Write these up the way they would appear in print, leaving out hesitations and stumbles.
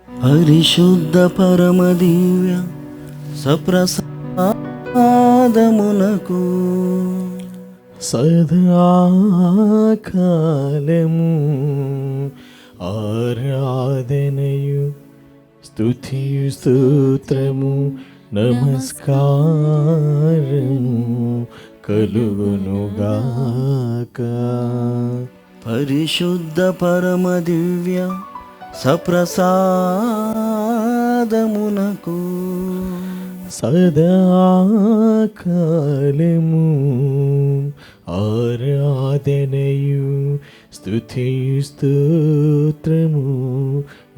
పరిశుద్ధ పరమదివ్య సప్రసాదమునకు సదాకాలము ఆరాధనయు స్తుతియు స్తోత్రము నమస్కారము కలుగునుగాక. పరిశుద్ధ పరమదివ్య సప్రసాదమునకు సదాకాలము ఆరాధనయు స్తుతియు స్తోత్రము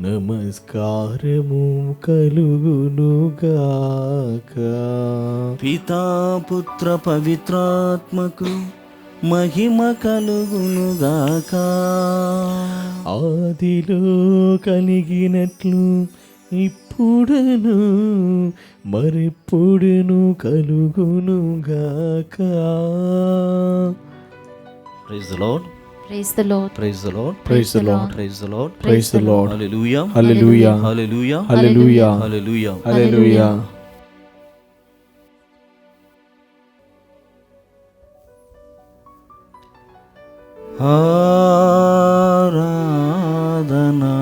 నమస్కారము కలుగునుగాక. పితా పుత్ర పవిత్రాత్మకు మహిమ కలుగునుగాక. ఆదిలో కలిగినట్లు ఇప్పుడును మరిప్పుడును కలుగునుగాక. Praise the Lord. Praise the Lord. Praise the Lord. Praise the Lord. Praise the Lord. Praise the Lord. Hallelujah. Hallelujah. Hallelujah. Hallelujah. Hallelujah. Hallelujah. ఆరాధనా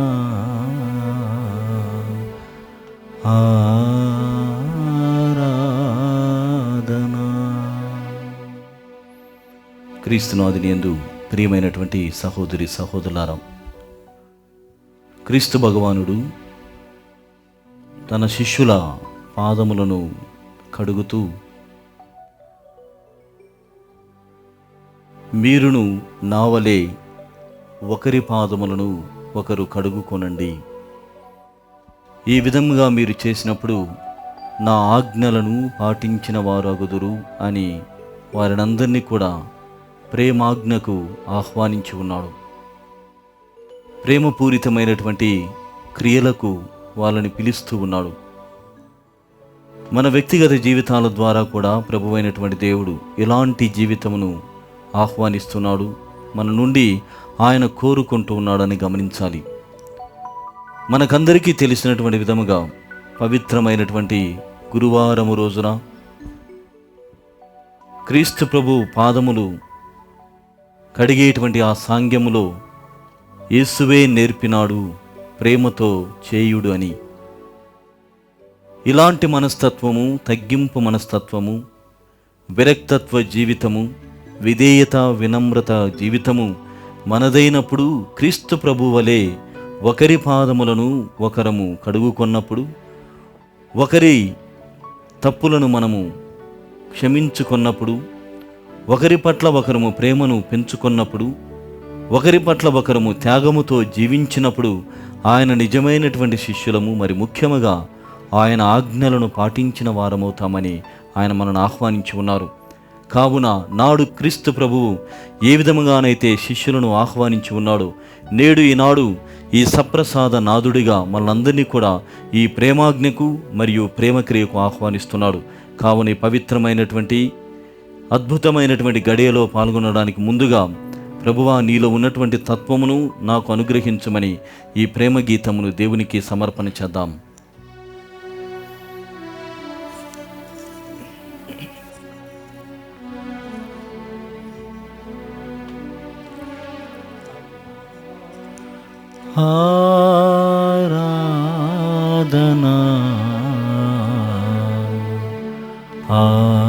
ఆరాధనా. క్రీస్తునాథుని యందు ప్రియమైనటువంటి సహోదరి సహోదరులారా, క్రీస్తు భగవానుడు తన శిష్యుల పాదములను కడుగుతూ, మీరును నా వలె ఒకరి పాదములను ఒకరు కడుగుకొనండి. ఈ విధముగా మీరు చేసినప్పుడు నా ఆజ్ఞలను పాటించిన వారగుదురు అని వారినందరినీ కూడా ప్రేమాజ్ఞకు ఆహ్వానించి ఉన్నాడు. ప్రేమపూరితమైనటువంటి క్రియలకు వాళ్ళని పిలుస్తూ ఉన్నాడు. మన వ్యక్తిగత జీవితాల ద్వారా కూడా ప్రభువైనటువంటి దేవుడు ఇలాంటి జీవితమును ఆహ్వానిస్తున్నాడు, మన నుండి ఆయన కోరుకుంటూ ఉన్నాడని గమనించాలి. మనకందరికీ తెలిసినటువంటి విధముగా పవిత్రమైనటువంటి గురువారము రోజున క్రీస్తు ప్రభు పాదములు కడిగేటువంటి ఆ సాంగ్యములో యేసువే నేర్పినాడు ప్రేమతో చేయుడు అని. ఇలాంటి మనస్తత్వము, తగ్గింపు మనస్తత్వము, విరక్తత్వ జీవితము, విధేయత వినమ్రత జీవితము మనదైనప్పుడు క్రీస్తు ప్రభు వలె ఒకరి పాదములను ఒకరము కడుగుకొన్నప్పుడు, ఒకరి తప్పులను మనము క్షమించుకొన్నప్పుడు, ఒకరి పట్ల ఒకరము ప్రేమను పెంచుకొన్నప్పుడు, ఒకరి పట్ల ఒకరము త్యాగముతో జీవించినప్పుడు ఆయన నిజమైనటువంటి శిష్యులము, మరి ముఖ్యముగా ఆయన ఆజ్ఞలను పాటించిన వారమవుతామని ఆయన మనను ఆహ్వానించి ఉన్నారు. కావున నాడు క్రీస్తు ప్రభువు ఏ విధముగానైతే శిష్యులను ఆహ్వానించి ఉన్నాడో, నేడు ఈనాడు ఈ సప్రసాద నాదుడిగా మనందరినీ కూడా ఈ ప్రేమాజ్ఞకు మరియు ప్రేమక్రియకు ఆహ్వానిస్తున్నాడు. కావున ఈ పవిత్రమైనటువంటి అద్భుతమైనటువంటి గడియలో పాల్గొనడానికి ముందుగా, ప్రభువా నీలో ఉన్నటువంటి తత్వమును నాకు అనుగ్రహించమని ఈ ప్రేమ గీతమును దేవునికి సమర్పణ చేద్దాం. ఆరాధనా ఆరాధనా.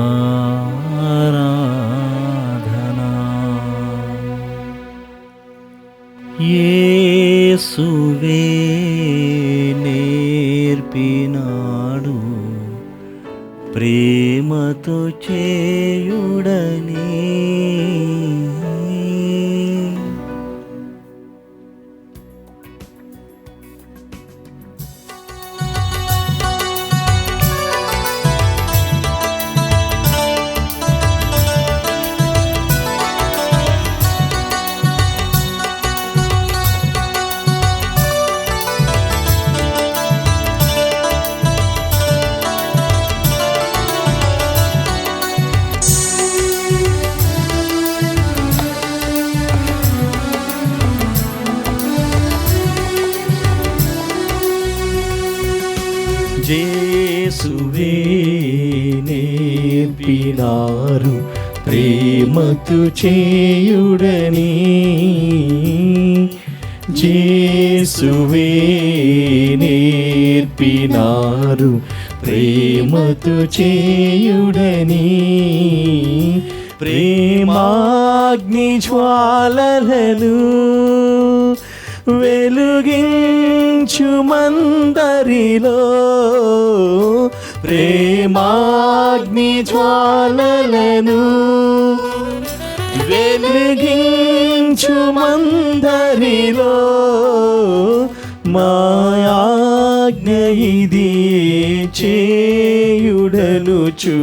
యేసువే నేర్పినాడు ప్రేమతో చేయుడని. యేసువే నేర్పినారు ప్రేమతో చేయుడని. యేసువే నేర్పినారు ప్రేమతో చేయుడని. ప్రేమాగ్ని జ్వాలలను వెలుగించు మందరిలో, ప్రేమాగ్ని జ్వాలలను వెలుగించు మందరిలో, మాయాజ్ఞ ఇది చేయుడనుచు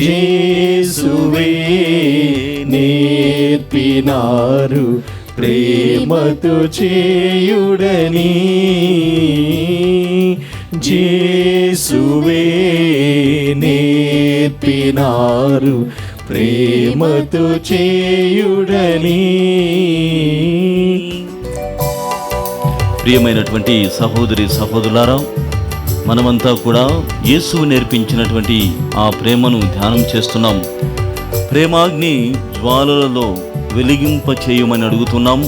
యేసువే నేర్పినారు ప్రేమతో చేయుడని. యేసువే నేర్పినారు ప్రేమతో చేయుడని. ప్రియమైనటువంటి సహోదరి సహోదరులారా, మనమంతా కూడా యేసు నేర్పించినటువంటి ఆ ప్రేమను ధ్యానం చేస్తున్నాం. ప్రేమాగ్ని జ్వాలలలో వెలిగింప చేయమని అడుగుతున్నాం.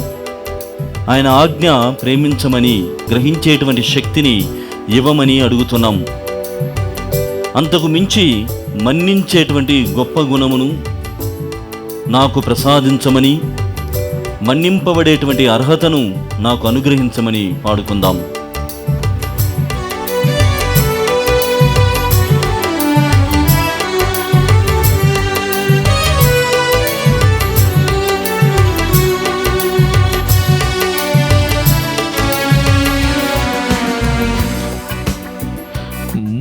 ఆయన ఆజ్ఞ ప్రేమించమని గ్రహించేటువంటి శక్తిని ఇవ్వమని అడుగుతున్నాం. అంతకు మించి మన్నించేటువంటి గొప్ప గుణమును నాకు ప్రసాదించమని, మన్నింపబడేటువంటి అర్హతను నాకు అనుగ్రహించమని పాడుకుందాం.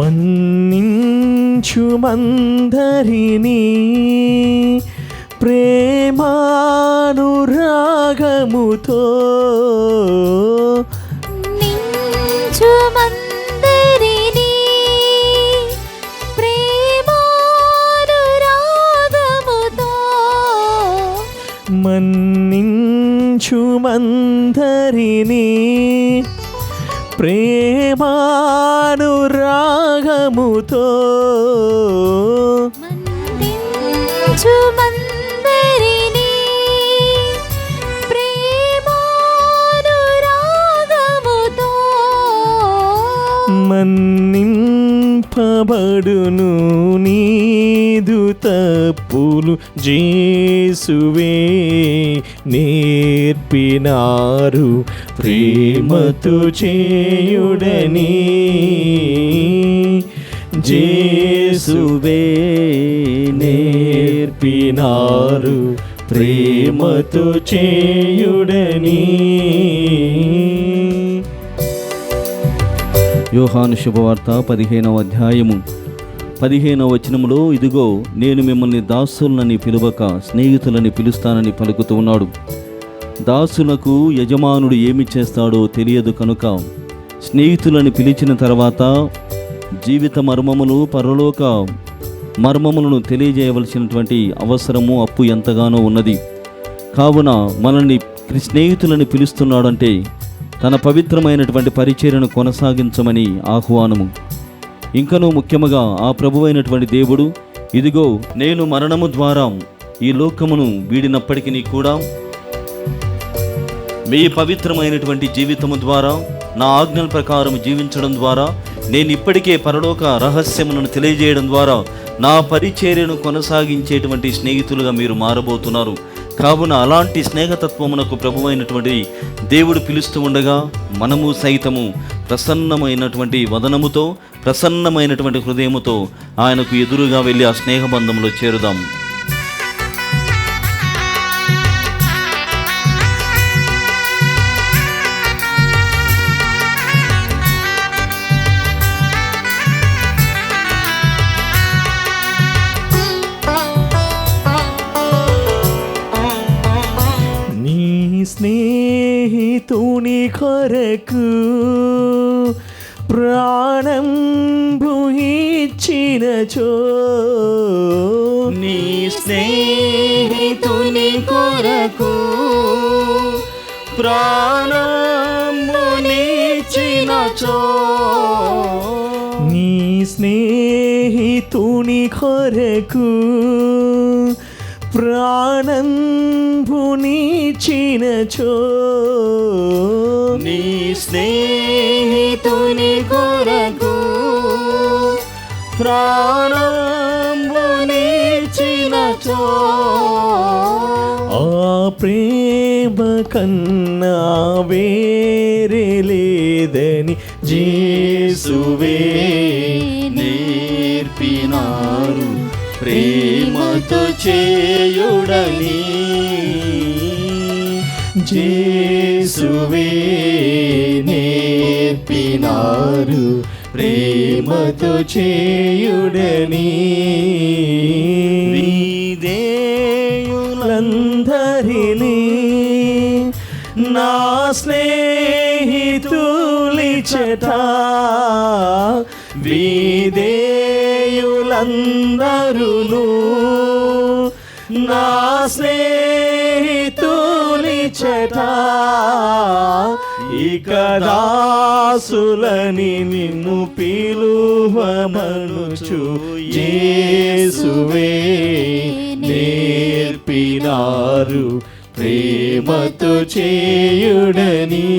మన్నించు మందరిని ప్రేమానురాగముతో, నించు మందరిని ప్రేమానురాగముతో, మన్నించు మందరిని ప్రేమానురాగముతో, మన్నించు మందరిని ప్రేమానురాగముతో, మన్నింపబడును నీదు తప్పులు యేసువే నేర్పినారు ప్రేమతో చేయుడని. యేసువే నేర్పినారు ప్రేమతో చేయుడని. యోహాను శుభవార్త 15వ అధ్యాయము 15వ వచనములో, ఇదిగో నేను మిమ్మల్ని దాసులని పిలువక స్నేహితులని పిలుస్తానని పలుకుతూ ఉన్నాడు. దాసులకు యజమానుడు ఏమి చేస్తాడో తెలియదు కనుక స్నేహితులని పిలిచిన తర్వాత జీవిత మర్మములు, పరలోక మర్మములను తెలియజేయవలసినటువంటి అవసరము, అప్పు ఎంతగానో ఉన్నది. కావున మనల్ని స్నేహితులని పిలుస్తున్నాడంటే తన పవిత్రమైనటువంటి పరిచర్యను కొనసాగించమని ఆహ్వానము. ఇంకనూ ముఖ్యముగా ఆ ప్రభువైనటువంటి దేవుడు, ఇదిగో నేను మరణము ద్వారా ఈ లోకమును వీడినప్పటికీ కూడా మీ పవిత్రమైనటువంటి జీవితము ద్వారా, నా ఆజ్ఞల ప్రకారం జీవించడం ద్వారా, నేను ఇప్పటికే పరలోక రహస్యములను తెలియజేయడం ద్వారా నా పరిచర్యను కొనసాగించేటువంటి స్నేహితులుగా మీరు మారబోతున్నారు. కావున అలాంటి స్నేహతత్వమునకు ప్రభువైనటువంటి దేవుడు పిలుస్తూ ఉండగా మనము సైతము ప్రసన్నమైనటువంటి వదనముతో, ప్రసన్నమైనటువంటి హృదయముతో ఆయనకు ఎదురుగా వెళ్ళి ఆ స్నేహబంధంలో చేరుదాం. స్నేహితుని కొరకు ప్రాణంబు ఇచ్చినచో, నీ స్నేహితుని కొరకు ప్రాణమునిచ్చినచో, నీ స్నేహితుని కొరకు ప్రాణం పునిచినచో నీ స్నేహితుని కొరకు ప్రాణంబునిచ్చినచో ఆ ప్రేమ కన్నా వేరే లేదని యేసువే నేర్పినారు ప్రేమతో చేయుడని. యేసువే నేర్పినారు ప్రేమతో చేయుడని. విధేయులందరినీ నా స్నేహితులిచట విధేయులందరును నా స్నేహితులిచట ఇక దాసులని నిన్ను పిలువమనుచు యేసువే నేర్పినారు ప్రేమతో చేయుడని.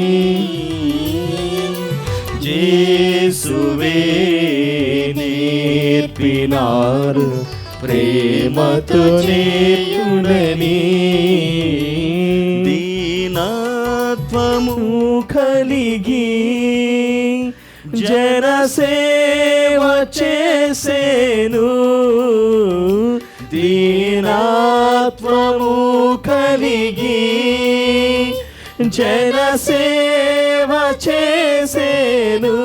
యేసువే నేర్పినారు ప్రేమతో చేయుడని. దీనత్వము కలిగి జనసేవ చేసేను దీనత్వము కలిగి జనసేవ చేసేను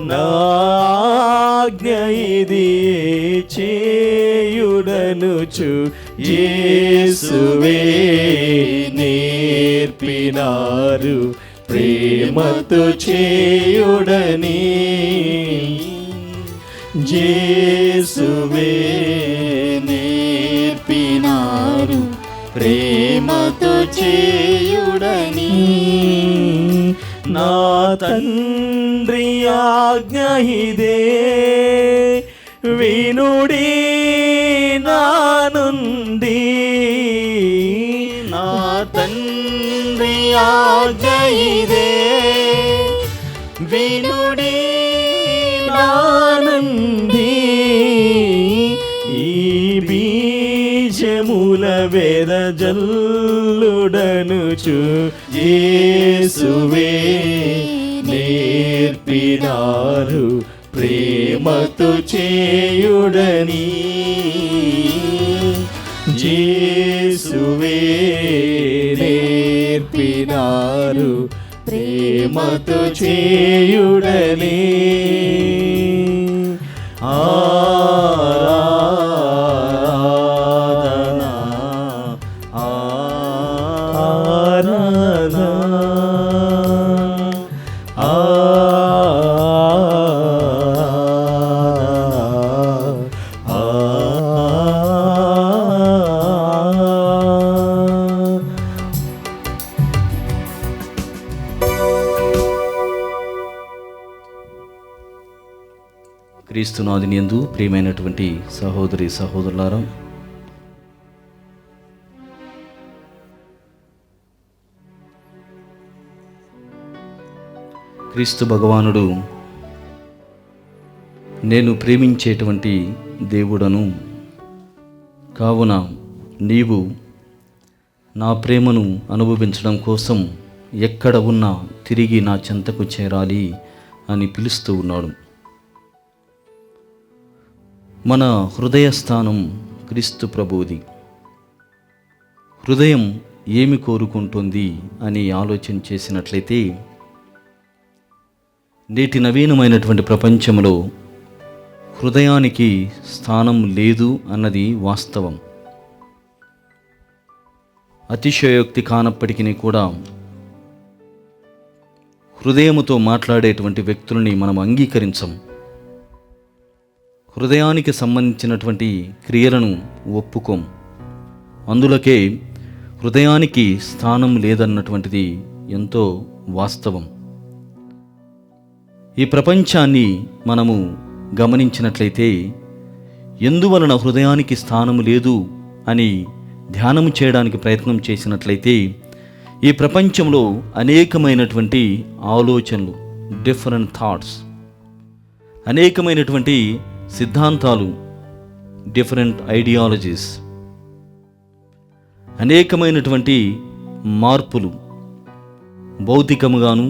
నాజ్ఞ ఇది చేయుడనుచు యేసువే నేర్పినారు ప్రేమతో చేయుడని. యేసువే నేర్పినారు ప్రేమతో చేయుడని. నా తండ్రి ఆజ్ఞ ఇదే వినుడి నా నుండి. నా తండ్రి ఆజ్ఞ ఇదే వినుడి నా నుండి. ఈ బీజముల వెదజల్లుడనుచు యేసువే నేర్పినారు ప్రేమతో చేయుడని. యేసువే నేర్పినారు ప్రేమతో చేయుడని. ఆరాధనా ఆరాధనా క్రీస్తునాథుని యందు ప్రియమైనటువంటి సహోదరి సహోదరులారా, క్రీస్తు భగవానుడు నేను ప్రేమించేటువంటి దేవుడను, కావున నీవు నా ప్రేమను అనుభవించడం కోసం ఎక్కడ ఉన్నా తిరిగి నా చెంతకు చేరాలి అని పిలుస్తూ ఉన్నాడు. మన హృదయస్థానం క్రీస్తు ప్రభువుది. హృదయం ఏమి కోరుకుంటుంది అని ఆలోచన చేసినట్లయితే నేటి నవీనమైనటువంటి ప్రపంచంలో హృదయానికి స్థానం లేదు అన్నది వాస్తవం. అతిశయోక్తి కానప్పటికీ కూడా హృదయముతో మాట్లాడేటువంటి వ్యక్తులని మనం అంగీకరించం. హృదయానికి సంబంధించినటువంటి క్రియలను ఒప్పుకోం. అందులకే హృదయానికి స్థానం లేదన్నటువంటిది ఎంతో వాస్తవం. ఈ ప్రపంచాన్ని మనము గమనించినట్లయితే ఎందువలన హృదయానికి స్థానం లేదు అని ధ్యానం చేయడానికి ప్రయత్నం చేసినట్లయితే ఈ ప్రపంచంలో అనేకమైనటువంటి ఆలోచనలు, డిఫరెంట్ థాట్స్, అనేకమైనటువంటి సిద్ధాంతాలు, డిఫరెంట్ ఐడియాలజీస్, అనేకమైనటువంటి మార్పులు, భౌతికముగాను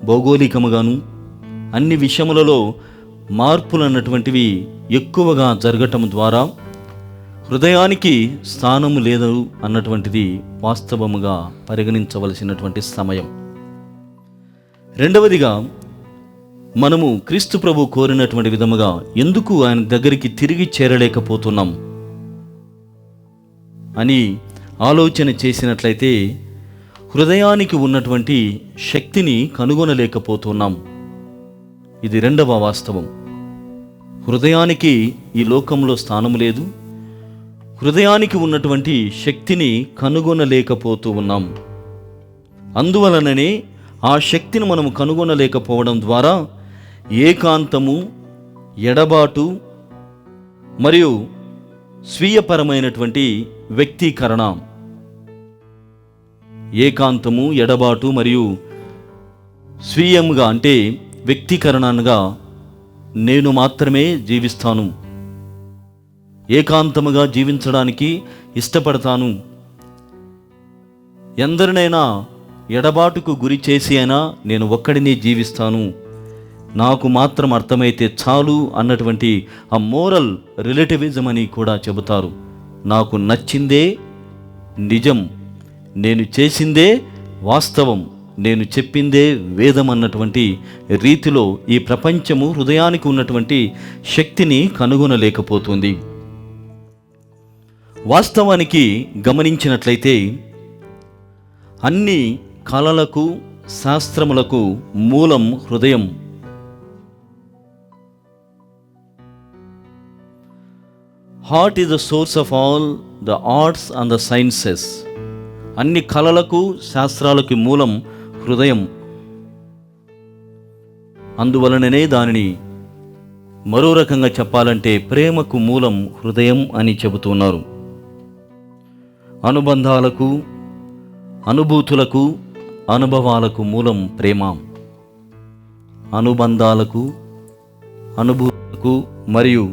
భౌగోళికముగాను అన్ని విషయములలో మార్పులు అన్నటువంటివి ఎక్కువగా జరగటం ద్వారా హృదయానికి స్థానము లేదు అన్నటువంటిది వాస్తవముగా పరిగణించవలసినటువంటి సమయం. రెండవదిగా, మనము క్రీస్తు ప్రభు కోరినటువంటి విధముగా ఎందుకు ఆయన దగ్గరికి తిరిగి చేరలేకపోతున్నాం అని ఆలోచన చేసినట్లయితే హృదయానికి ఉన్నటువంటి శక్తిని కనుగొనలేకపోతున్నాం. ఇది రెండవ వాస్తవం. హృదయానికి ఈ లోకంలో స్థానం లేదు. హృదయానికి ఉన్నటువంటి శక్తిని కనుగొనలేకపోతూ ఉన్నాం. అందువలననే ఆ శక్తిని మనము కనుగొనలేకపోవడం ద్వారా ఏకాంతము, ఎడబాటు మరియు స్వీయపరమైనటువంటి వ్యక్తీకరణ, ఏకాంతము, ఎడబాటు మరియు స్వీయంగా అంటే వ్యక్తీకరణగా నేను మాత్రమే జీవిస్తాను, ఏకాంతముగా జీవించడానికి ఇష్టపడతాను, ఎందరినైనా ఎడబాటుకు గురి చేసి అయినా నేను ఒక్కడినే జీవిస్తాను, నాకు మాత్రం అర్థమైతే చాలు అన్నటువంటి ఆ మోరల్ రిలేటివిజం అని కూడా చెబుతారు. నాకు నచ్చిందే నిజం, నేను చేసిందే వాస్తవం, నేను చెప్పిందే వేదం అన్నటువంటి రీతిలో ఈ ప్రపంచము హృదయానికి ఉన్నటువంటి శక్తిని కనుగొనలేకపోతుంది. వాస్తవానికి గమనించినట్లయితే అన్ని కళలకు, శాస్త్రములకు మూలం హృదయం. Heart is the source of all the arts and the sciences. అన్ని కళలకు, శాస్త్రాలకు మూలం హృదయం. అందువలననే దానిని మరో రకంగా చెప్పాలంటే ప్రేమకు మూలం హృదయం అని చెబుతున్నారు. అనుబంధాలకు, అనుభూతులకు, అనుభవాలకు మూలం ప్రేమ. అనుబంధాలకు, అనుభూతులకు మరియు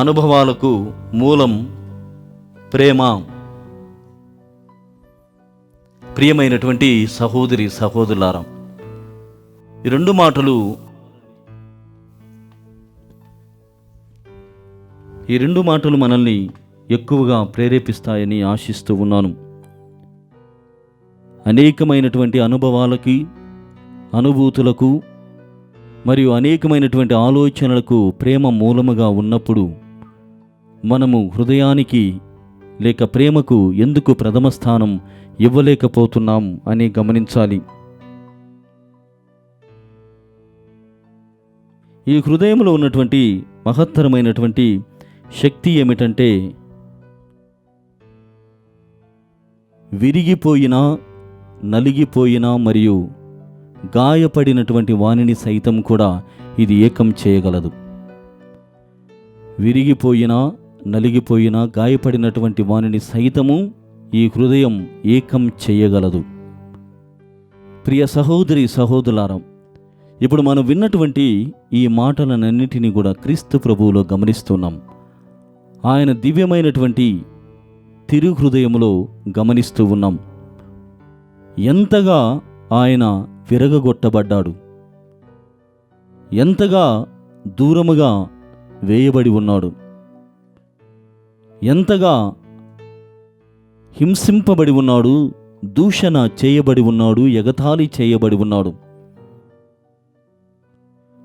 అనుభవాలకు మూలం ప్రేమ. ప్రియమైనటువంటి సహోదరి సహోదరులారా, ఈ రెండు మాటలు మనల్ని ఎక్కువగా ప్రేరేపిస్తాయని ఆశిస్తూ ఉన్నాను. అనేకమైనటువంటి అనుభవాలకి, అనుభూతులకు మరియు అనేకమైనటువంటి ఆలోచనలకు ప్రేమ మూలముగా ఉన్నప్పుడు మనము హృదయానికి లేక ప్రేమకు ఎందుకు ప్రథమ స్థానం ఇవ్వలేకపోతున్నాం అని గమనించాలి. ఈ హృదయంలో ఉన్నటువంటి మహత్తరమైనటువంటి శక్తి ఏమిటంటే విరిగిపోయిన, నలిగిపోయిన మరియు గాయపడినటువంటి వానిని సైతం కూడా ఇది ఏకం చేయగలదు. విరిగిపోయిన, నలిగిపోయిన, గాయపడినటువంటి వానిని సైతము ఈ హృదయం ఏకం చేయగలదు. ప్రియ సహోదరి సహోదరులారా, ఇప్పుడు మనం విన్నటువంటి ఈ మాటలన్నింటినీ కూడా క్రీస్తు ప్రభువులో గమనిస్తున్నాం. ఆయన దివ్యమైనటువంటి తిరు హృదయములో గమనిస్తూ ఉన్నాం. ఎంతగా ఆయన విరగగొట్టబడ్డాడు, ఎంతగా దూరముగా వేయబడి ఉన్నాడు, ఎంతగా హింసింపబడి ఉన్నాడు, దూషణ చేయబడి ఉన్నాడు, ఎగతాళి చేయబడి ఉన్నాడు.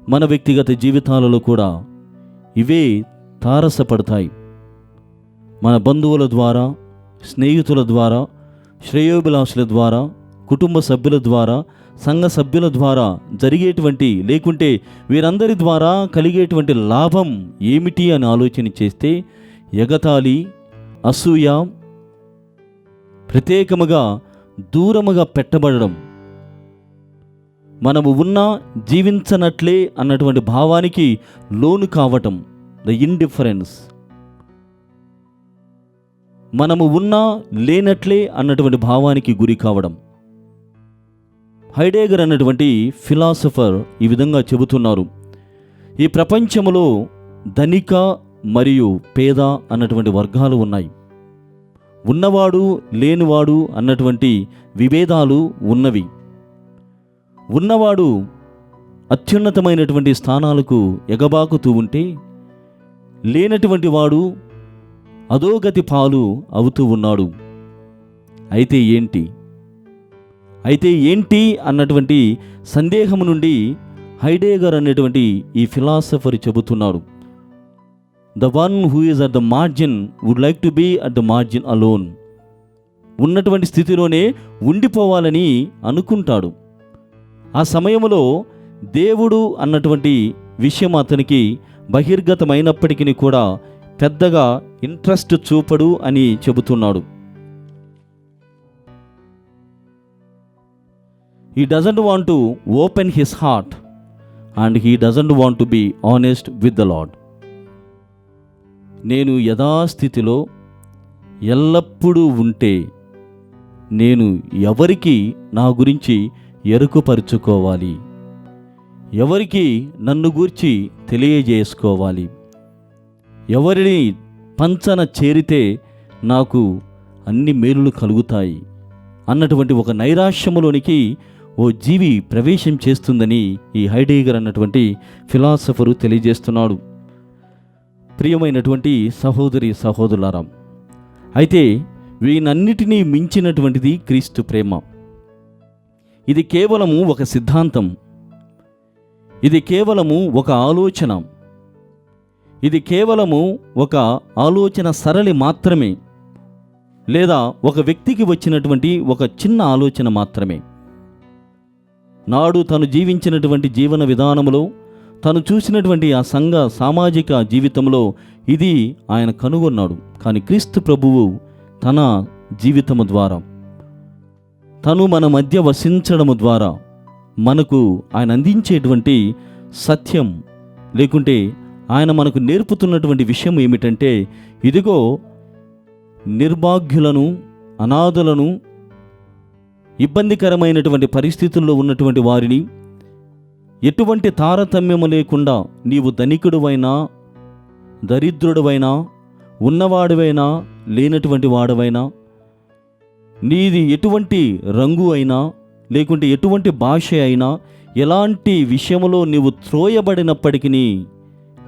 మన వ్యక్తిగత జీవితాలలో కూడా ఇవే తారసపడతాయి. మన బంధువుల ద్వారా, స్నేహితుల ద్వారా, శ్రేయోభిలాషుల ద్వారా, కుటుంబ సభ్యుల ద్వారా, సంఘ సభ్యుల ద్వారా జరిగేటువంటి లేకుంటే వీరందరి ద్వారా కలిగేటువంటి లాభం ఏమిటి అని ఆలోచన చేస్తే ఎగతాళి, అసూయ, ప్రత్యేకముగా దూరముగా పెట్టబడడం, మనము ఉన్నా జీవించనట్లే అన్నటువంటి భావానికి లోను కావటం, ద ఇండిఫరెన్స్. మనము ఉన్నా లేనట్లే అన్నటువంటి భావానికి గురి కావడం. హైడేగర్ అన్నటువంటి ఫిలాసఫర్ ఈ విధంగా చెబుతున్నారు, ఈ ప్రపంచంలో ధనిక మరియు పేద అన్నటువంటి వర్గాలు ఉన్నాయి. ఉన్నవాడు లేనివాడు అన్నటువంటి విభేదాలు ఉన్నవి. ఉన్నవాడు అత్యున్నతమైనటువంటి స్థానాలకు ఎగబాకుతూ ఉంటే, లేనటువంటి వాడు అధోగతి పాలు అవుతూ ఉన్నాడు. అయితే ఏంటి అన్నటువంటి సందేహం నుండి హైడేగర్ అనేటువంటి ఈ ఫిలాసఫర్ చెబుతున్నాడు, the one who is at the margin would like to be at the margin alone. ఉన్నటువంటి స్థితిలోనే ఉండిపోవాలని అనుకుంటాడు. ఆ సమయంలో దేవుడు అన్నటువంటి విషయం అతనికి బహిర్గతమైనప్పటికీ కూడా పెద్దగా ఇంట్రెస్ట్ చూపడు అని చెబుతున్నాడు. He doesn't want to open his heart and he doesn't want to be honest with the Lord. నేను యథాస్థితిలో ఎల్లప్పుడూ ఉంటే నేను ఎవరికి నా గురించి ఎరుకుపరుచుకోవాలి, ఎవరికి నన్ను గూర్చి తెలియజేసుకోవాలి, ఎవరిని పంచన చేరితే నాకు అన్ని మేలులు కలుగుతాయి అన్నటువంటి ఒక నైరాశ్యములోనికి ఓ జీవి ప్రవేశం చేస్తుందని ఈ హైడేగర్ అన్నటువంటి ఫిలాసఫరు తెలియజేస్తున్నాడు. ప్రియమైనటువంటి సహోదరి సహోదరులారా, అయితే వీనన్నిటినీ మించినటువంటిది క్రీస్తు ప్రేమ. ఇది కేవలము ఒక సిద్ధాంతం, ఇది కేవలము ఒక ఆలోచన, ఇది కేవలము ఒక ఆలోచన సరళి మాత్రమే, లేదా ఒక వ్యక్తికి వచ్చినటువంటి ఒక చిన్న ఆలోచన మాత్రమే. నాడు తను జీవించినటువంటి జీవన విధానంలో, తను చూసినటువంటి ఆ సంఘ సామాజిక జీవితంలో ఇది ఆయన కనుగొన్నాడు. కానీ క్రీస్తు ప్రభువు తన జీవితము ద్వారా, తను మన మధ్య వసించడము ద్వారా మనకు ఆయన అందించేటువంటి సత్యం, లేకుంటే ఆయన మనకు నేర్పుతున్నటువంటి విషయం ఏమిటంటే, ఇదిగో నిర్భాగ్యులను, అనాథులను, ఇబ్బందికరమైనటువంటి పరిస్థితుల్లో ఉన్నటువంటి వారిని ఎటువంటి తారతమ్యము లేకుండా, నీవు ధనికుడువైనా దరిద్రుడువైనా, ఉన్నవాడివైనా లేనటువంటి వాడవైనా, నీది ఎటువంటి రంగు అయినా, లేకుంటే ఎటువంటి భాష అయినా, ఎలాంటి విషయంలో నీవు త్రోయబడినప్పటికీ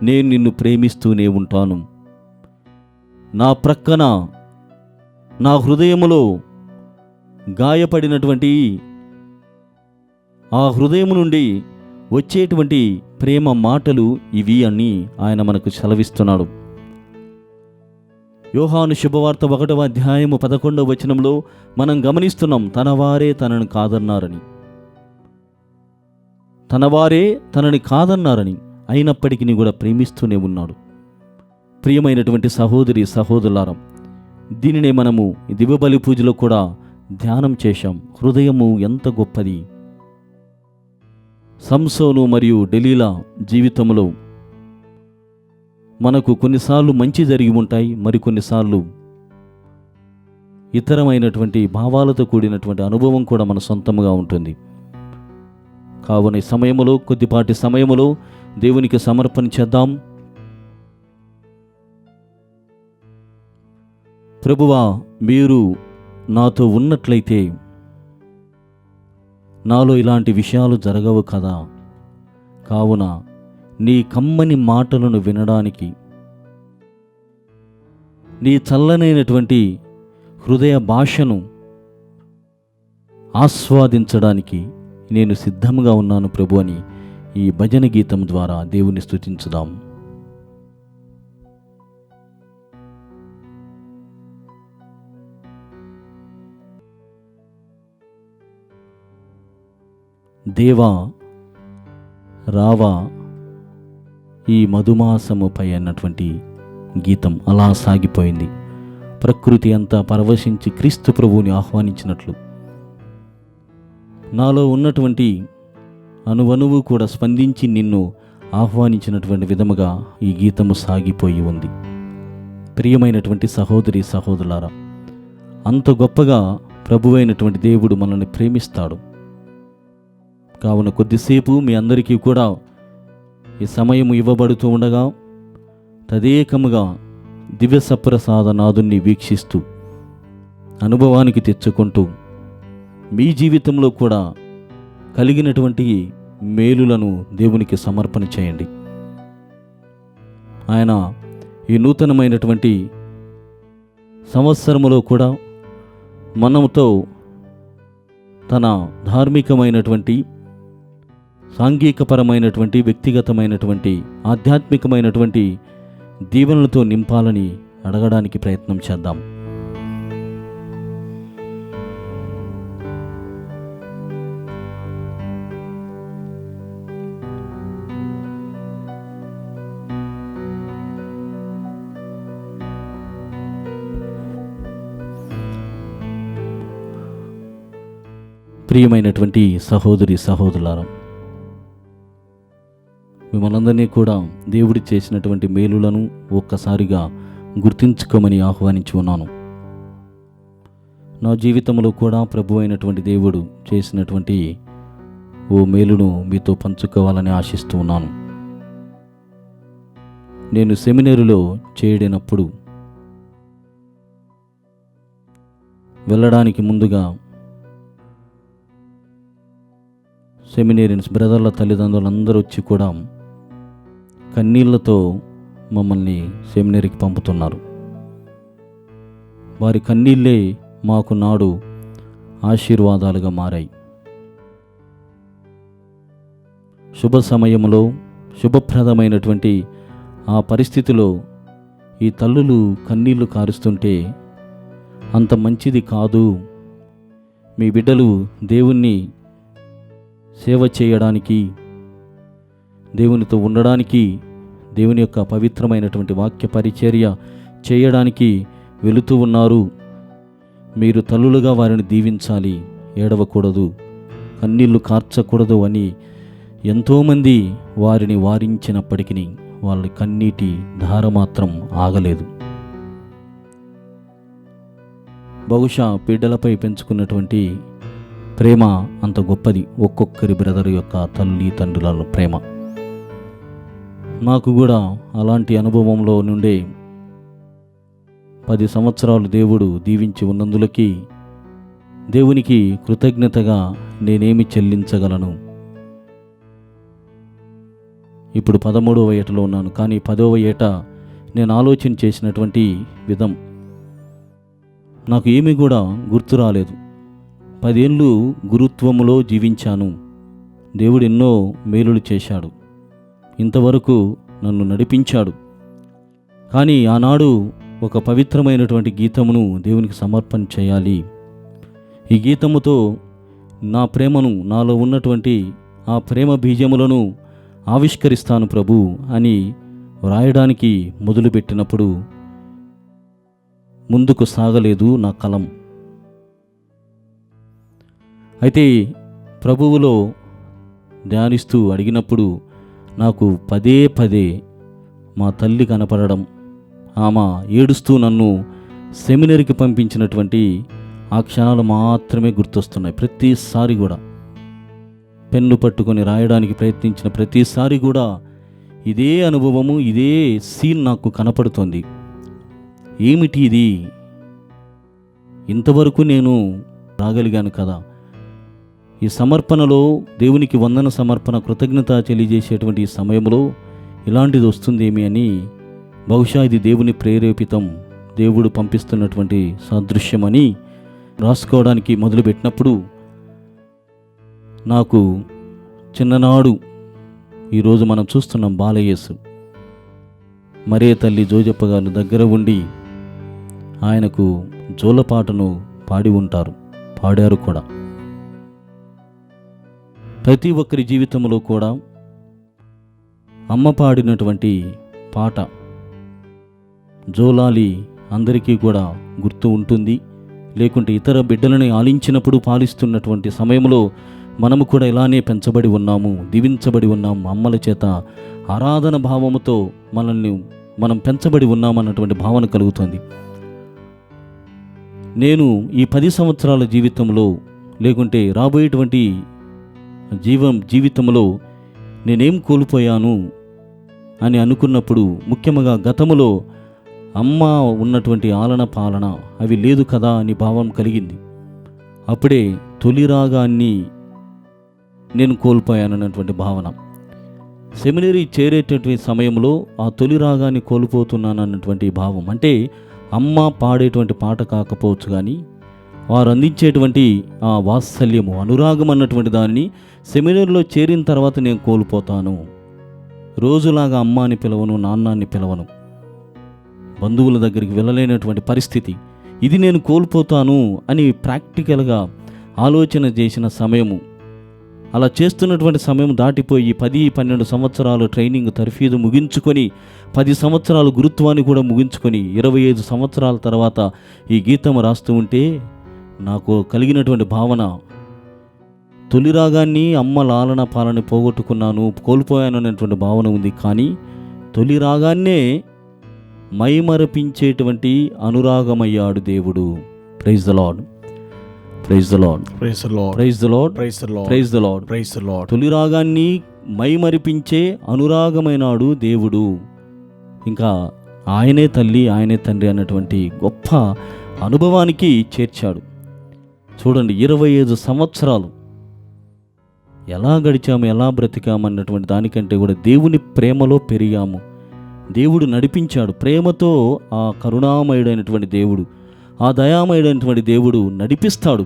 నేను నిన్ను ప్రేమిస్తూనే ఉంటాను. నా ప్రక్కన, నా హృదయములో గాయపడినటువంటి ఆ హృదయం నుండి వచ్చేటువంటి ప్రేమ మాటలు ఇవి అని ఆయన మనకు సెలవిస్తున్నాడు. యోహాను శుభవార్త 1వ అధ్యాయము 11వ వచనంలో మనం గమనిస్తున్నాం, తన వారే తనను కాదన్నారని. తన వారే తనని కాదన్నారని, అయినప్పటికీ కూడా ప్రేమిస్తూనే ఉన్నాడు. ప్రియమైనటువంటి సహోదరి సహోదరులారా, దీనినే మనము దివ్యబలి పూజలో కూడా ధ్యానం చేశాం. హృదయము ఎంత గొప్పది. సంసోను మరియు డెలీలా జీవితంలో మనకు కొన్నిసార్లు మంచి జరిగి ఉంటాయి, మరికొన్నిసార్లు ఇతరమైనటువంటి భావాలతో కూడినటువంటి అనుభవం కూడా మన సొంతంగా ఉంటుంది. కావున ఈ సమయములో, కొద్దిపాటి సమయములో దేవునికి సమర్పణ చేద్దాం. ప్రభువా, మీరు నాతో ఉన్నట్లయితే నాలో ఇలాంటి విషయాలు జరగవు కదా. కావున నీ కమ్మని మాటలను వినడానికి, నీ చల్లనైనటువంటి హృదయ భాషను ఆస్వాదించడానికి నేను సిద్ధంగా ఉన్నాను ప్రభు అని ఈ భజన గీతం ద్వారా దేవుని స్తుతించుదాం. దేవా రావా ఈ మధుమాసముపై అన్నటువంటి గీతం అలా సాగిపోయింది. ప్రకృతి అంతా పరవశించి క్రీస్తు ప్రభువుని ఆహ్వానించినట్లు నాలో ఉన్నటువంటి అనువనువు కూడా స్పందించి నిన్ను ఆహ్వానించినటువంటి విధముగా ఈ గీతము సాగిపోయి ఉంది. ప్రియమైనటువంటి సహోదరి సహోదరులారా, అంత గొప్పగా ప్రభువైనటువంటి దేవుడు మనల్ని ప్రేమిస్తాడు. కావున కొద్దిసేపు మీ అందరికీ కూడా ఈ సమయము ఇవ్వబడుతూ ఉండగా తదేకముగా దివ్య సప్రసాద నాదుని వీక్షిస్తూ అనుభవానికి తెచ్చుకుంటూ మీ జీవితంలో కూడా కలిగినటువంటి మేలులను దేవునికి సమర్పణ చేయండి. ఆయన ఈ నూతనమైనటువంటి సంవత్సరములో కూడా మనముతో తన ధార్మికమైనటువంటి, సాంఘికపరమైనటువంటి, వ్యక్తిగతమైనటువంటి, ఆధ్యాత్మికమైనటువంటి దీవెనలతో నింపాలని అడగడానికి ప్రయత్నం చేద్దాం. ప్రియమైనటువంటి సహోదరి సహోదరులారా, మిమ్మల్ందరినీ కూడా దేవుడు చేసినటువంటి మేలులను ఒక్కసారిగా గుర్తించుకోమని ఆహ్వానించి ఉన్నాను. నా జీవితంలో కూడా ప్రభు అయినటువంటి దేవుడు చేసినటువంటి ఓ మేలును మీతో పంచుకోవాలని ఆశిస్తూ ఉన్నాను. నేను సెమినరీలో చేరినప్పుడు వెళ్ళడానికి ముందుగా సెమినేరియన్స్ బ్రదర్ల తల్లిదండ్రులందరూ వచ్చి కూడా కన్నీళ్లతో మమ్మల్ని సెమినరీకి పంపుతున్నారు. వారి కన్నీళ్ళే మాకు నాడు ఆశీర్వాదాలుగా మారాయి. శుభ సమయంలో, శుభప్రదమైనటువంటి ఆ పరిస్థితిలో ఈ తల్లులు కన్నీళ్లు కారుస్తుంటే అంత మంచిది కాదు, మీ బిడ్డలు దేవుణ్ణి సేవ చేయడానికి, దేవునితో ఉండడానికి, దేవుని యొక్క పవిత్రమైనటువంటి వాక్య పరిచర్య చేయడానికి వెళుతూ ఉన్నారు. మీరు తల్లులుగా వారిని దీవించాలి, ఏడవకూడదు, కన్నీళ్లు కార్చకూడదు అని ఎంతోమంది వారిని వారించినప్పటికీ వాళ్ళ కన్నీటి ధార మాత్రం ఆగలేదు. బహుశా బిడ్డలపై పెంచుకున్నటువంటి ప్రేమ అంత గొప్పది. ఒక్కొక్కరి బ్రదర్ యొక్క తల్లి తండ్రుల ప్రేమ. నాకు కూడా అలాంటి అనుభవంలో నుండే 10 సంవత్సరాలు దేవుడు దీవించి ఉన్నందులకి దేవునికి కృతజ్ఞతగా నేనేమి చెల్లించగలను? ఇప్పుడు 13వ ఏటలో ఉన్నాను, కానీ 10వ ఏట నేను ఆలోచన చేసినటువంటి విధం నాకు ఏమీ కూడా గుర్తు రాలేదు. 10 ఏళ్ళు గురుత్వములో జీవించాను. దేవుడు ఎన్నో మేలులు చేశాడు, ఇంతవరకు నన్ను నడిపించాడు. కానీ ఆనాడు ఒక పవిత్రమైనటువంటి గీతమును దేవునికి సమర్పణ చేయాలి. ఈ గీతముతో నా ప్రేమను, నాలో ఉన్నటువంటి ఆ ప్రేమ బీజములను ఆవిష్కరిస్తాను ప్రభు అని వ్రాయడానికి మొదలుపెట్టినప్పుడు ముందుకు సాగలేదు నా కలం. అయితే ప్రభువులో ధ్యానిస్తూ అడిగినప్పుడు నాకు పదే పదే మా తల్లి కనపడడం, ఆమె ఏడుస్తూ నన్ను సెమినరీకి పంపించినటువంటి ఆ క్షణాలు మాత్రమే గుర్తొస్తున్నాయి. ప్రతిసారి కూడా పెన్ను పట్టుకొని రాయడానికి ప్రయత్నించిన ప్రతిసారి కూడా ఇదే అనుభవము, ఇదే సీన్ నాకు కనపడుతోంది. ఏమిటి ఇది? ఇంతవరకు నేను రాగలిగాను కదా. ఈ సమర్పణలో దేవునికి వందన సమర్పణ, కృతజ్ఞత తెలియజేసేటువంటి ఈ సమయంలో ఇలాంటిది వస్తుందేమి అని, బహుశా ఇది దేవుని ప్రేరేపితం, దేవుడు పంపిస్తున్నటువంటి సాదృశ్యమని రాసుకోవడానికి మొదలుపెట్టినప్పుడు నాకు చిన్ననాడు, ఈరోజు మనం చూస్తున్నాం బాలయేసు, మరే తల్లి జోజప్ప గారు దగ్గర ఉండి ఆయనకు జోలపాటను పాడారు కూడా. ప్రతి ఒక్కరి జీవితంలో కూడా అమ్మ పాడినటువంటి పాట జోలాలి అందరికీ కూడా గుర్తు ఉంటుంది. లేకుంటే ఇతర బిడ్డలని ఆలించినప్పుడు పాలిస్తున్నటువంటి సమయంలో మనము కూడా ఇలానే పెంచబడి ఉన్నాము, దీవించబడి ఉన్నాము. అమ్మల చేత ఆరాధన భావముతో మనం పెంచబడి ఉన్నామన్నటువంటి భావన కలుగుతుంది. నేను ఈ 10 సంవత్సరాల జీవితంలో లేకుంటే రాబోయేటువంటి జీవితంలో నేనేం కోల్పోయాను అని అనుకున్నప్పుడు, ముఖ్యంగా గతములో అమ్మ ఉన్నటువంటి ఆలన పాలన అవి లేదు కదా అని భావం కలిగింది. అప్పుడే తొలి రాగాన్ని నేను కోల్పోయానన్నటువంటి భావన. సెమినరీ చేరేటటువంటి సమయంలో ఆ తొలి రాగాన్ని కోల్పోతున్నానన్నటువంటి భావం. అంటే అమ్మ పాడేటువంటి పాట కాకపోవచ్చు, కానీ వారు అందించేటువంటి ఆ వాత్సల్యము, అనురాగం అన్నటువంటి దాన్ని సెమినరీలో చేరిన తర్వాత నేను కోల్పోతాను. రోజులాగా అమ్మ అని పిలవను, నాన్న అని పిలవను, బంధువుల దగ్గరికి వెళ్ళలేనటువంటి పరిస్థితి, ఇది నేను కోల్పోతాను అని ప్రాక్టికల్గా ఆలోచన చేసిన సమయము. అలా చేస్తున్నటువంటి సమయం దాటిపోయి 10-12 సంవత్సరాలు ట్రైనింగ్ తర్ఫీదు ముగించుకొని 10 సంవత్సరాలు గురుత్వాన్ని కూడా ముగించుకొని 25 సంవత్సరాల తర్వాత ఈ గీతం రాస్తూ ఉంటే నాకు కలిగినటువంటి భావన, తొలి రాగాన్ని అమ్మ లాలన పాలన పోగొట్టుకున్నాను, కోల్పోయాను అనేటువంటి భావన ఉంది. కానీ తొలి రాగాన్నే మైమరపించేటువంటి అనురాగమయ్యాడు దేవుడు. Praise the Lord, praise the Lord, praise the Lord, praise the Lord, praise the Lord, praise the Lord, praise the Lord. తొలి రాగాన్ని మైమరిపించే అనురాగమైనాడు దేవుడు. ఇంకా ఆయనే తల్లి, ఆయనే తండ్రి అన్నటువంటి గొప్ప అనుభవానికి చేర్చాడు. చూడండి, 25 సంవత్సరాలు ఎలా గడిచాము, ఎలా బ్రతికాము అన్నటువంటి దానికంటే కూడా దేవుని ప్రేమలో పెరిగాము. దేవుడు నడిపించాడు ప్రేమతో. ఆ కరుణామయుడైనటువంటి దేవుడు, ఆ దయామయుడైనటువంటి దేవుడు నడిపిస్తాడు.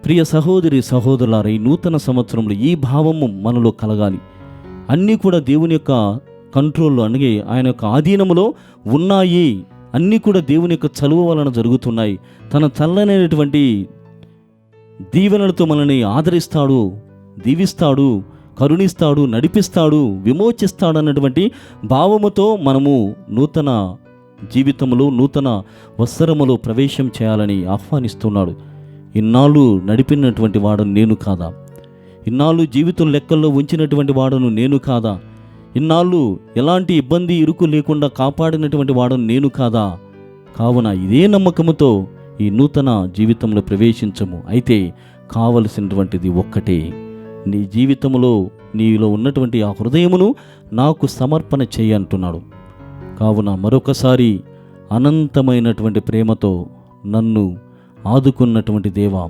ప్రియ సహోదరి సహోదరులారా, ఈ నూతన సంవత్సరంలో ఈ భావము మనలో కలగాలి. అన్నీ కూడా దేవుని యొక్క కంట్రోల్లో, అనగా ఆయన యొక్క ఆధీనములో ఉన్నాయి. అన్నీ కూడా దేవుని యొక్క చలువ వలన జరుగుతున్నాయి. తన చల్లనైనటువంటి దీవెనలతో మనల్ని ఆదరిస్తాడు, దీవిస్తాడు, కరుణిస్తాడు, నడిపిస్తాడు, విమోచిస్తాడు అన్నటువంటి భావముతో మనము నూతన జీవితంలో, నూతన వత్సరములో ప్రవేశం చేయాలని ఆహ్వానిస్తున్నాడు. ఇన్నాళ్ళు నడిపినటువంటి వాడను నేను కాదా? ఇన్నాళ్ళు జీవితం లెక్కల్లో ఉంచినటువంటి వాడను నేను కాదా? ఇన్నాళ్ళు ఎలాంటి ఇబ్బంది, ఇరుకు లేకుండా కాపాడినటువంటి వాడను నేను కాదా? కావున ఇదే నమ్మకముతో ఈ నూతన జీవితంలో ప్రవేశించము. అయితే కావలసినటువంటిది ఒక్కటే, నీ జీవితంలో నీలో ఉన్నటువంటి ఆ హృదయమును నాకు సమర్పణ చేయి అంటున్నాడు. కావున మరొకసారి అనంతమైనటువంటి ప్రేమతో నన్ను ఆదుకున్నటువంటి దేవా,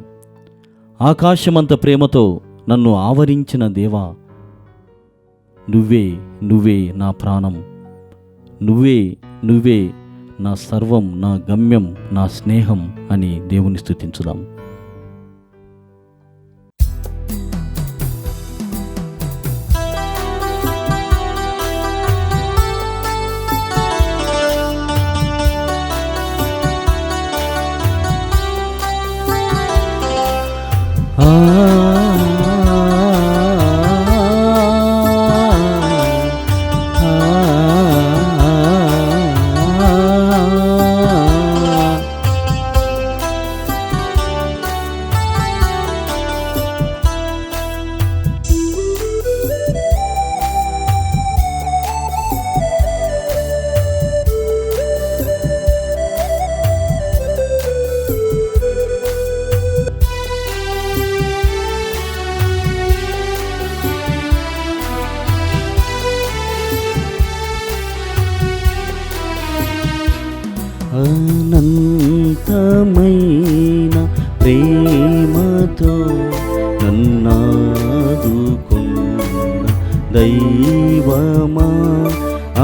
ఆకాశమంత ప్రేమతో నన్ను ఆవరించిన దేవా, నువ్వే నువ్వే నా ప్రాణం, నువ్వే నువ్వే నా సర్వం, నా గమ్యం, నా స్నేహం అని దేవుని స్తుతించుదాం. అనంతమైన ప్రేమతో నన్నాదుకున్న దైవమా,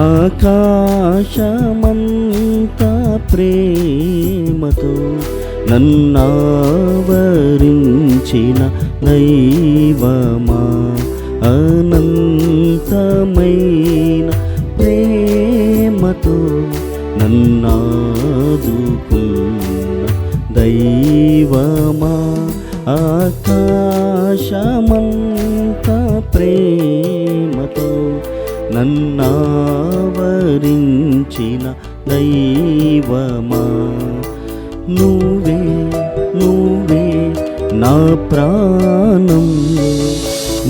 ఆకాశమంత ప్రేమతో నన్నావరించిన దైవమా, అనంతమైన ప్రేమతో నన్నాదుకున్న దైవమా, ఆకాశమంత ప్రేమతో నన్నావరించిన దైవమా, నువ్వే నువ్వే నా ప్రాణం,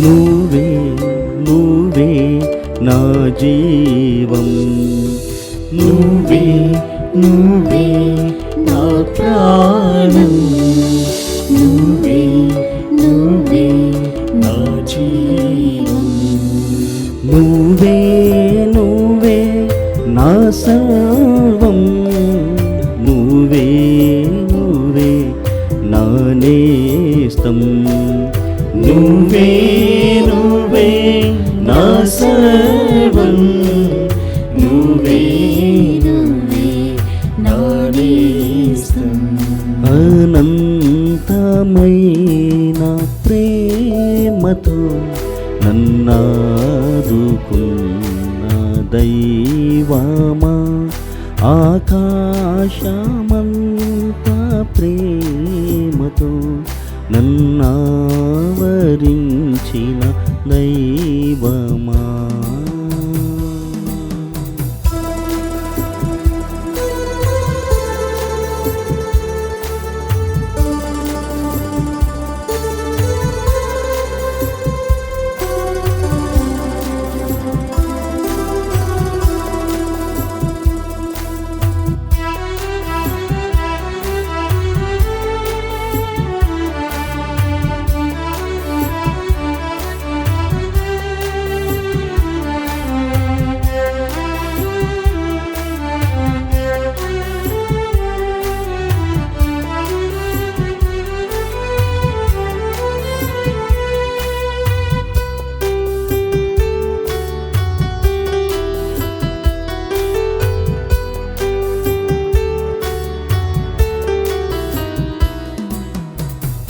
నువ్వే నువ్వే నా జీవం, నువ్వే నువ్వే నా ప్రాణం, నువ్వే నువ్వే నా జీవం, నువ్వే నువ్వే నా సర్వం, నువ్వే నువ్వే నా నేస్తం, నువ్వే నువ్వే నా సర్వం, నువ్వే నువ్వే నా నేస్తం. అనంతమైన ప్రేమతో నన్నాదుకున్న దైవమా, ఆకాశమంత ప్రేమతో నన్నావరించిన దైవమా.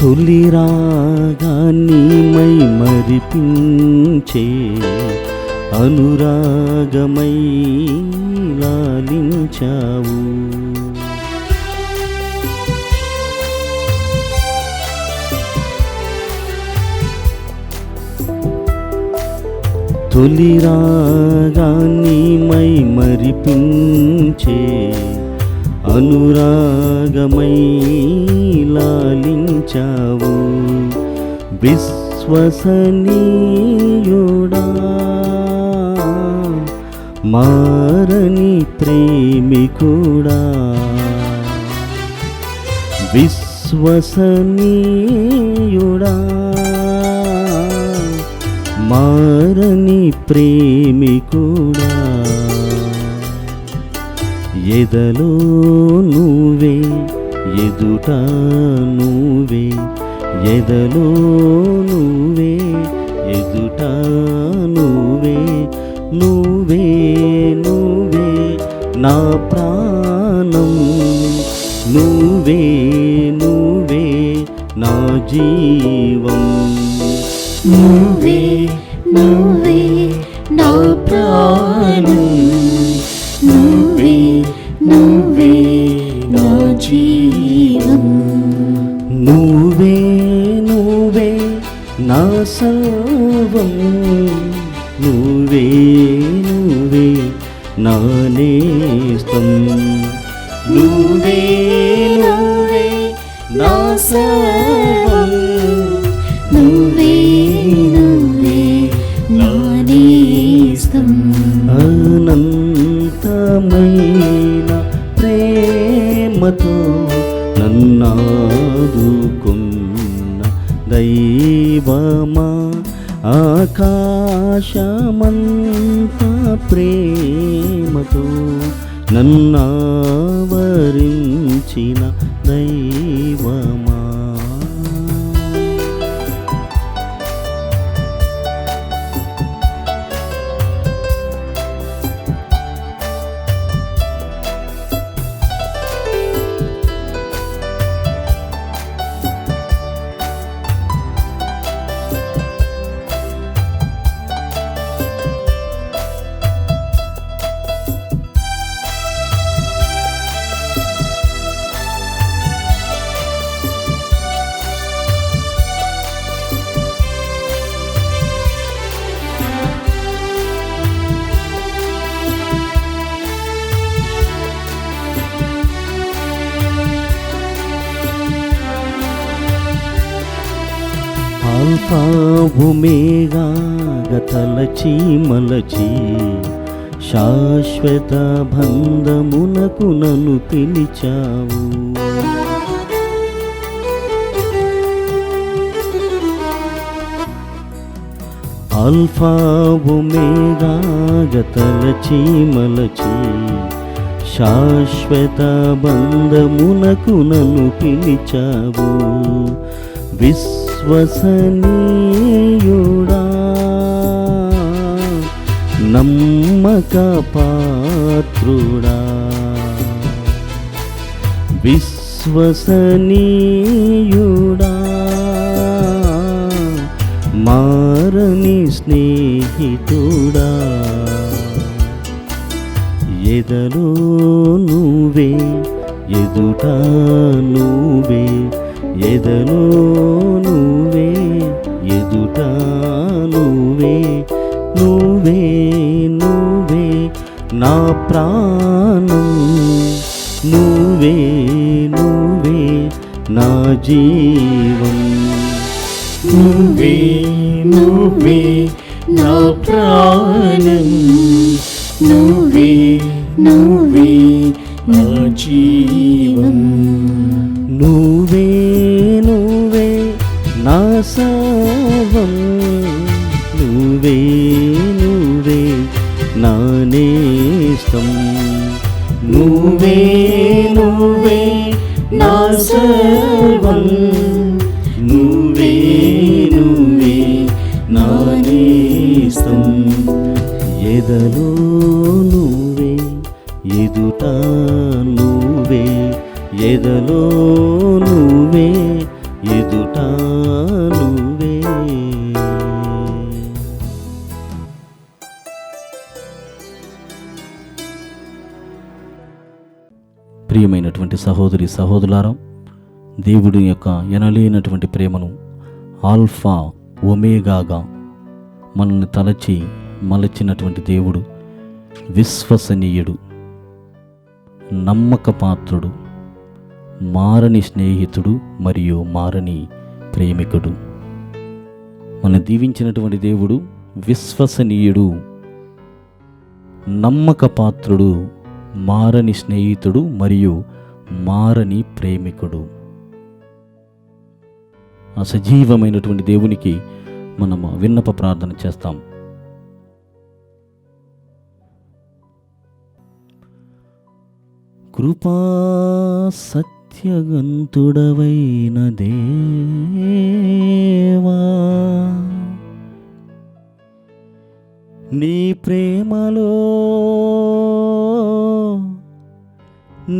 తొలి రాగాన్ని మై మరిపించే అనురాగమై లాలించావు, తొలి రాగాన్ని మై మరిపించే అనురాగమై లాలించావు, విశ్వసనీయుడా మారని ప్రేమికుడా, విశ్వసనీయుడా మారని ప్రేమికుడా, ఎదలో నువ్వే ఎదుట నువ్వే, ఎదలో నువ్వే ఎదుట నువ్వే, నువ్వే నువ్వే నా ప్రాణం, నువ్వే నువ్వే నా జీవం, నువ్వే నువ్వే నా ప్రాణం, నువ్వే నువ్వే నా జీవం, నువ్వే నువ్వే నా సర్వం, నువ్వే నువ్వే నా నేస్తం, నువ్వే నువ్వే నా సర్వం, నువ్వే నువ్వే నా నేస్తం. అనంతమైన ప్రేమతో నన్నాదుకున్న దైవమా, ఆకాశమంత ప్రేమతో నన్నావరించిన దైవమా. అల్ఫావుమేగాగా తలచి మలచి శాశ్వత బంధమునకు నన్ను పిలిచావు. అల్ఫావుమేగాగా తలచి మలచి శాశ్వత బంధమునకు నన్ను పిలిచావు. విశ్వసనీయుడా, నమ్మక పాత్రుడా, విశ్వసనీయుడా, మారని స్నేహితుడా, ఎదలో నువ్వే, ఎదుట నువ్వే, ఎదలో నువ్వే, ఎదుట నువ్వే, నువ్వే నువ్వే నా ప్రాణం, నువ్వే నువ్వే నా జీవం, నువ్వే నువ్వే నా ప్రాణం, నువ్వే నువ్వే నా జీవం, నువ్వే నువ్వే నా సర్వం, నువ్వే నువ్వే నా నేస్తం, నువ్వే నువ్వే నా సర్వం, నువ్వే నువ్వే నా నేస్తం, ఎదలో నువ్వే, ఎదుట నువ్వే, ఎదలో నువ్వే, ఎదుట నువ్వే. ప్రియమైనటువంటి సహోదరి సహోదరులారా, దేవుడి యొక్క ఎనలేనటువంటి ప్రేమను ఆల్ఫా ఒమేగాగా మనల్ని తలచి మలచినటువంటి దేవుడు విశ్వసనీయుడు, నమ్మకపాత్రుడు, మారని స్నేహితుడు మరియు మారని ప్రేమికుడు. మనల్ని దీవించినటువంటి దేవుడు విశ్వసనీయుడు, నమ్మకపాత్రుడు, మారని స్నేహితుడు మరియు మారని ప్రేమికుడు. ఆ సజీవమైనటువంటి దేవునికి మనం విన్నప ప్రార్థన చేస్తాం. కృపా సత్యగంతుడవైన దేవా, నీ ప్రేమలో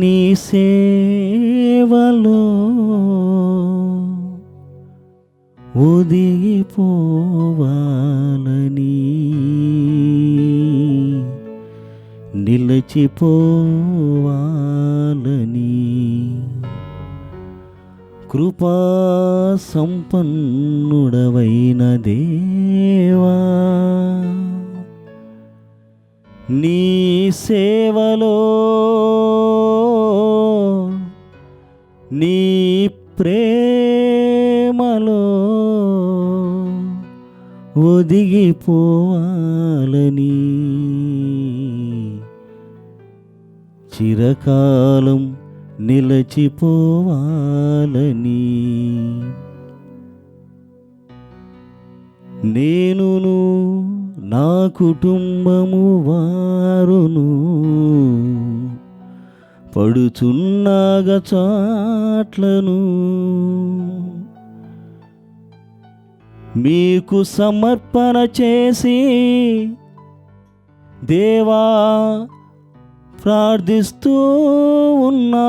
నీ సేవలో ఒదిగిపోవాలని, నిలచిపోవాలని, కృపా సంపన్నుడవైన దేవా, నీ సేవలో నీ ప్రేమలో ఒదిగిపోవాలని, చిరకాలం నిలచిపోవాలని, నేనును నా కుటుంబము వారును పడుచున్నాగ చాట్లను మీకు సమర్పణ చేసి దేవా ప్రార్థిస్తూ ఉన్నాను.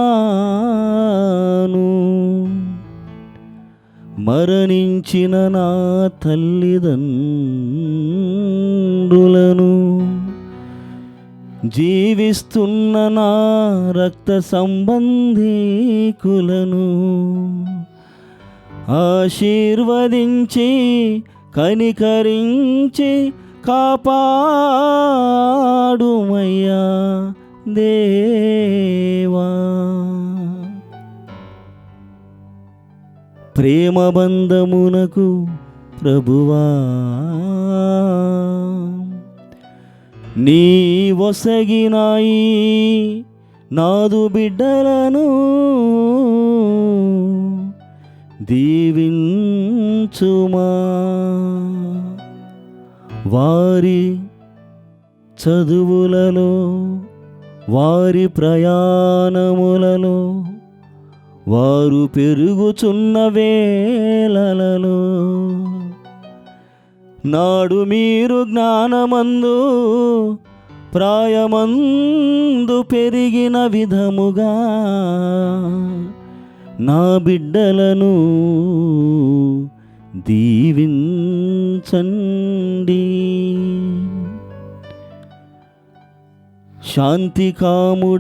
మరణించిన నా తల్లిదండ్రులను, జీవిస్తున్న నా రక్త సంబంధీకులను ఆశీర్వదించి కనికరించి కాపాడుమయ్యా దేవా. ప్రేమ బంధమునకు ప్రభువా నీ ఒసగినాయి నాదు బిడ్డలను దీవించుమా. వారి చదువులలో వారి ప్రయాణములలో వారు పెరుగుచున్న వేళలలో నాడు మీరు జ్ఞానమందు ప్రాయమందు పెరిగిన విధముగా నా బిడ్డలను దీవించండి. శాంతి కాముడవైన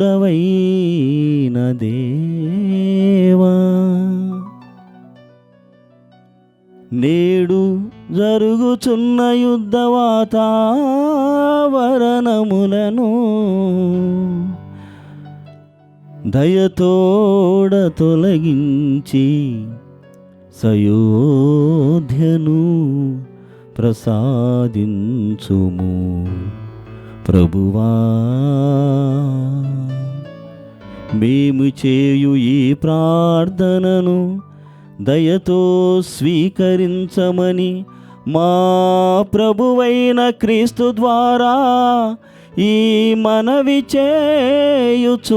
దేవా నేడు జరుగుచున్న యుద్ధ వాతావరణములను దయతోడ తొలగించి సయోధ్యను ప్రసాదించుము ప్రభువా. మేము చేయు ఈ ప్రార్థనను దయతో స్వీకరించమని మా ప్రభువైన క్రీస్తు ద్వారా ఈ మనవి చేయుచున్నాము.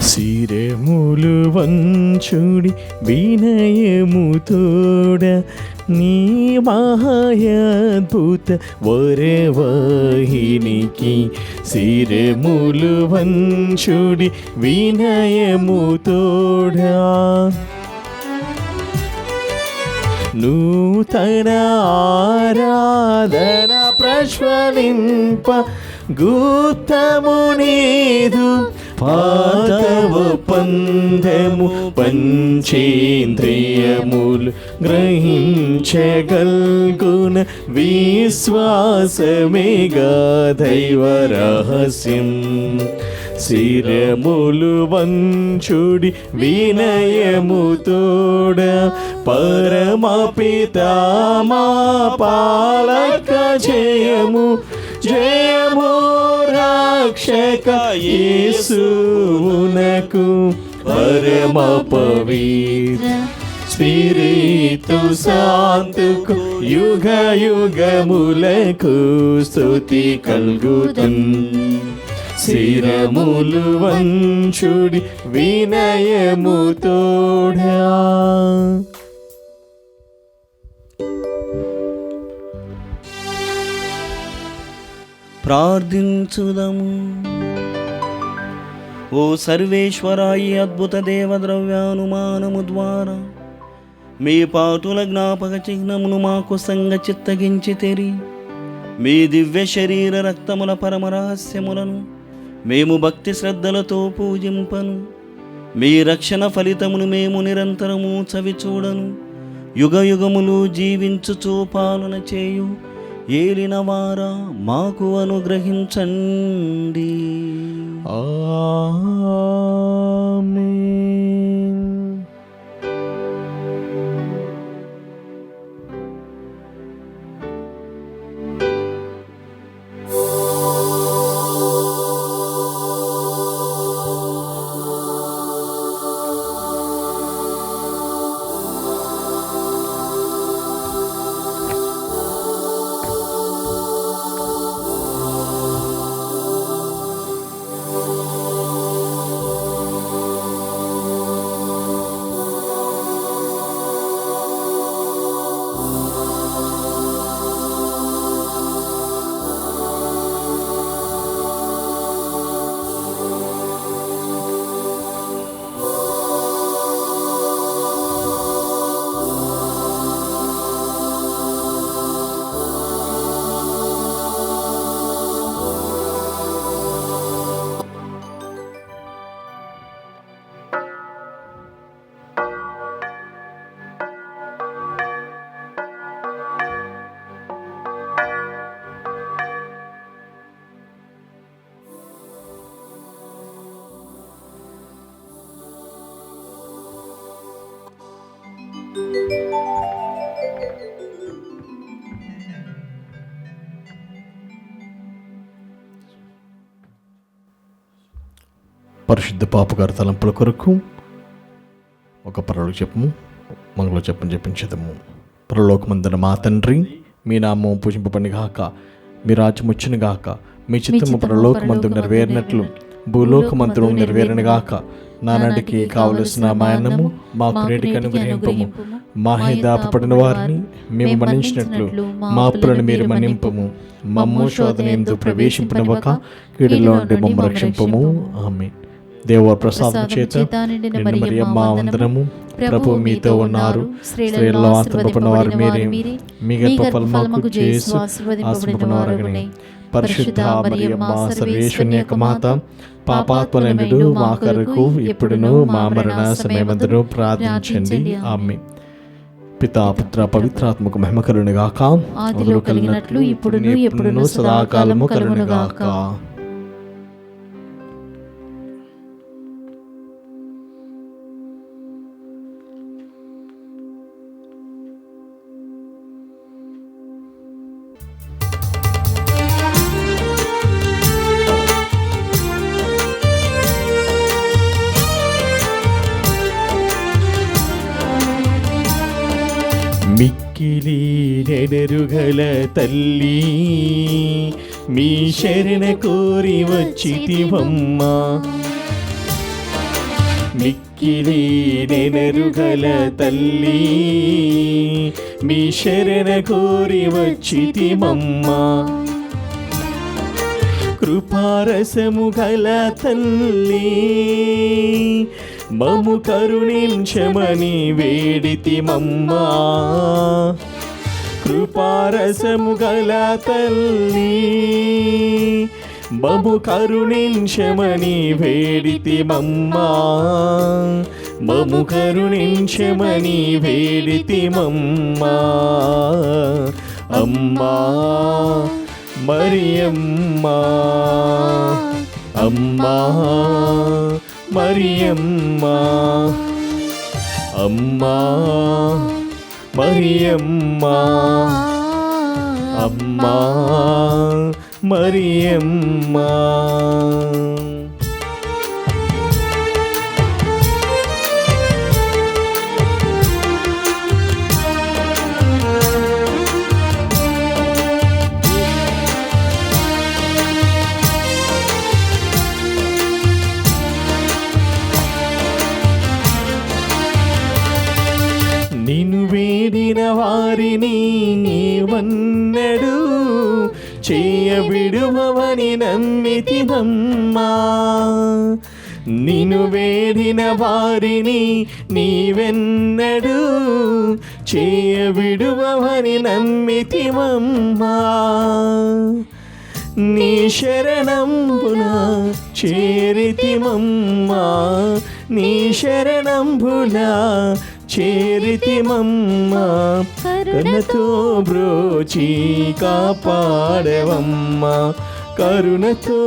శిరములు వంచుడి వినయముతోడ నీ మహాయద్భుత వరవాహినికి. శిరములు వంచుడి వినయముతోడ నూతన ఆరాధన ప్రజ్వలింప గుప్తమునీదు పాదవ పందము పంచేంద్రియములు గ్రహించగల్గున విశ్వాసమేగా దైవ రహస్యం. శిరములు వంచుడి వినయముతోడ పరమపితా మా పాలక జయము జయము రక్షక యేసునకు పరమ పవిత్ర స్పిరితు శాంతుకు యుగ యుగములకు స్తుతి కల్గుతున్. శిరములు వంచుడి వినయముతోడా ప్రార్థించుదము. ఓ సర్వేశ్వరా, ఈ అద్భుత దేవద్రవ్యానుమానము ద్వారా మీ పాటుల జ్ఞాపక చిహ్నమును మాకు సంగ చిత్తగించి తెరి మీ దివ్య శరీర రక్తముల పరమ రహస్యములను మేము భక్తి శ్రద్ధలతో పూజింపను. మీ రక్షణ ఫలితమును మేము నిరంతరము చవిచూడను. యుగ యుగములు జీవించుచూ పాలన చేయు ఏలిన వారా మాకు అనుగ్రహించండి. ఆమేన్. పరిశుద్ధ పాపగారి తలంపుల కొరకు ఒక పరలోక జపము మంగళ జపం జపించదము. పరలోకమందున మా తండ్రి, మీ నామం పూజింపబడిన గాక, మీ రాజ్యం వచ్చును గాక, మీ చిత్తము పరలోకమందు నెరవేరినట్లు భూలోకమందును నెరవేరును గాక. నానాటికి కావలసిన మాయనము మాకు నేటికి అనుగ్రహింపము. మా దాపబడిన వారిని మేము మన్నించినట్లు మా అప్పులను మీరు మన్నింపము. మమ్ము శోధన యందు ప్రవేశింపనివ్వక కీడులో నుండి మమ్ము రక్షింపము. ఆమేన్. దేవ ప్రసాదం చేత నిండిన మరియమ్మ వందనము. ప్రభు మీతో ఉన్నారు, స్త్రీలలో ఆశీర్వదింపబడిన వారు మీరే, మీ గర్భఫలముకు యేసు ఆశీర్వదింపబడిన వారగునే. పరిశుద్ధ మరియమ్మ సర్వేశ్వరుని యొక్క మాత, పాపాత్ములైనడు మా కొరకు ఇప్పుడును మా మరణ సమయమందును ప్రార్థించండి. ఆమేన్. పితా పుత్ర పవిత్రాత్మకు మహిమ కలుగును గాక. ఆదిలో కలిగినట్లు ఇప్పుడును ఎప్పుడును సదాకాలము కలుగును గాక. మిక్కిలి నెడరుగల తల్లి, మీ శరణ కోరి వచ్చితివమ్మా. మిక్కిలి నెడరుగల తల్లి, మీ శరణ కోరి వచ్చితివమ్మా. కృపారసము గల తల్లి, మము కరుణించమని వేడితిమమ్మా. కృపారసము గల తల్లి, మము కరుణించమని వేడితిమమ్మా. మము కరుణించమని వేడితిమమ్మా. అమ్మా మరియమ్మా, అమ్మా మరియమ్మా, అమ్మా మరియమ్మా, అమ్మా మరియమ్మా. నిన్ను వేడిన వారిని నీవన్నడు చేయబిడుమవని నమ్మితివమ్మా. నిన్ను వేడిన వారిని నీవెన్నడు చేయబిడుమవని నమ్మితివమ్మా. నీ శరణంబున చేరితిమమ్మా, నీ శరణంబున చేరితిమమ్మా. కరుణతో బ్రోచి కాపాడవమ్మా, కరుణతో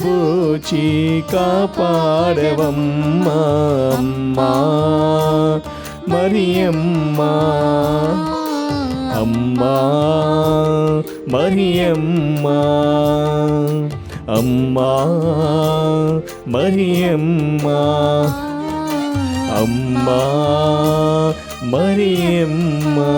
బ్రోచి కాపాడవమ్మా. అమ్మా మరియమ్మా, అమ్మా మరియమ్మా, అమ్మా మరియమ్మా, అమ్మా మరియమ్మా.